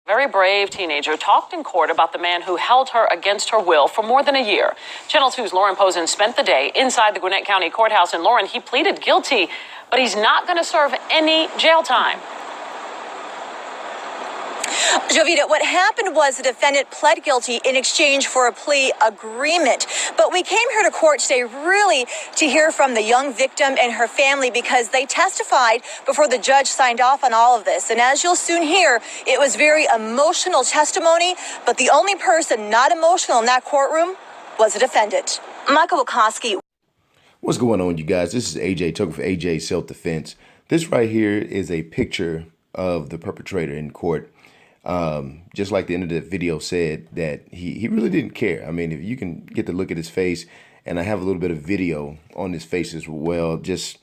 Very brave teenager talked in court about the man who held her against her will for more than a year. Channel 2's Lauren Posen spent the day inside the Gwinnett County Courthouse. And Lauren, he pleaded guilty, but he's not going to serve any jail time. Jovita, what happened was the defendant pled guilty in exchange for a plea agreement. But we came here to court today really to hear from the young victim and her family because they testified before the judge signed off on all of this. And as you'll soon hear, it was very emotional testimony, but the only person not emotional in that courtroom was the defendant. Michael Wilkowski. What's going on, you guys? This is AJ Tucker for AJ Self-Defense. This right here is a picture of the perpetrator in court. Just like the end of the video said, that he really didn't care. I mean, if you can get to look at his face, and I have a little bit of video on his face as well, just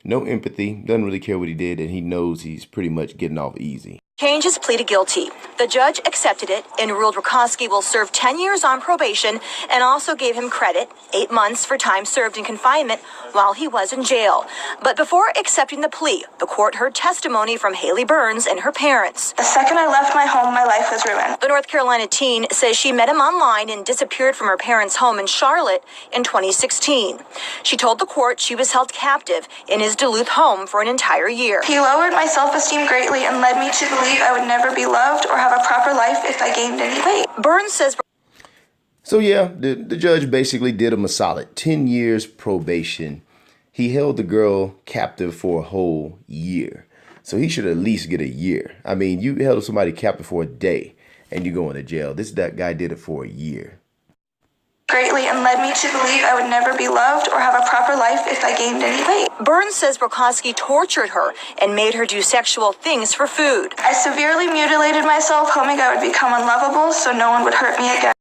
no empathy, doesn't really care what he did, and he knows he's pretty much getting off easy. Changed his plea to guilty. The judge accepted it and ruled Wilkowski will serve 10 years on probation and also gave him credit, 8 months for time served in confinement while he was in jail. But before accepting the plea, the court heard testimony from Haley Burns and her parents. The second I left my home, my life was ruined. The North Carolina teen says she met him online and disappeared from her parents' home in Charlotte in 2016. She told the court she was held captive in his Duluth home for an entire year. He lowered my self-esteem greatly and led me to believe I would never be loved or have a proper life if I gained any weight. Burns says. So yeah, the judge basically did him a solid 10 years probation. He held the girl captive for a whole year. So he should at least get a year. I mean, you held somebody captive for a day and you go into jail. That guy did it for a year. Greatly and led me to believe I would never be loved or have a proper life if I gained any weight. Burns says Wilkowski tortured her and made her do sexual things for food. I severely mutilated myself, hoping I would become unlovable so no one would hurt me again.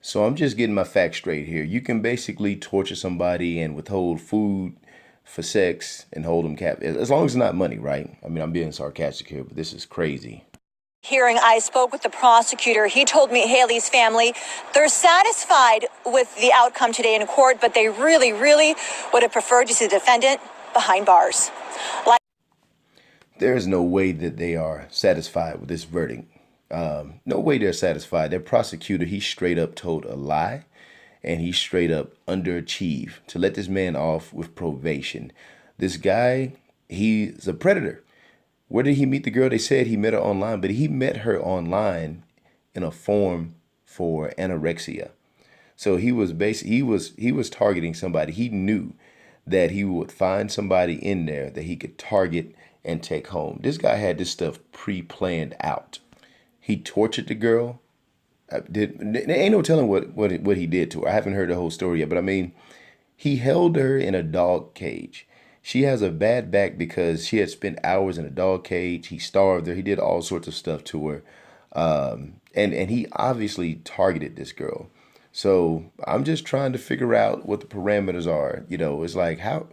So I'm just getting my facts straight here. You can basically torture somebody and withhold food for sex and hold them captive, as long as it's not money, right? I mean, I'm being sarcastic here, but this is crazy. Hearing, I spoke with the prosecutor. He told me Haley's family, they're satisfied with the outcome today in court, but they really, really would have preferred to see the defendant behind bars. There is no way that they are satisfied with this verdict. No way they're satisfied. Their prosecutor, he straight up told a lie, and he straight up underachieved to let this man off with probation. This guy, he's a predator. Where did he meet the girl? They said he met her online, but he met her online in a form for anorexia. So he was basically he was targeting somebody. He knew that he would find somebody in there that he could target and take home. This guy had this stuff pre-planned out. He tortured the girl. There ain't no telling what he did to her. I haven't heard the whole story yet, but I mean, he held her in a dog cage. She has a bad back because she had spent hours in a dog cage. He starved her. He did all sorts of stuff to her. And he obviously targeted this girl. So I'm just trying to figure out what the parameters are. You know, it's like, how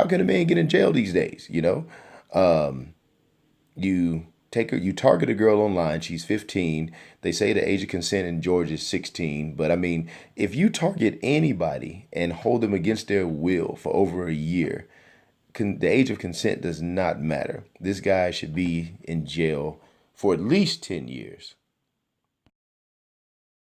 can a man get in jail these days? You know, you target a girl online. She's 15. They say the age of consent in Georgia is 16. But I mean, if you target anybody and hold them against their will for over a year, the age of consent does not matter. This guy should be in jail for at least 10 years.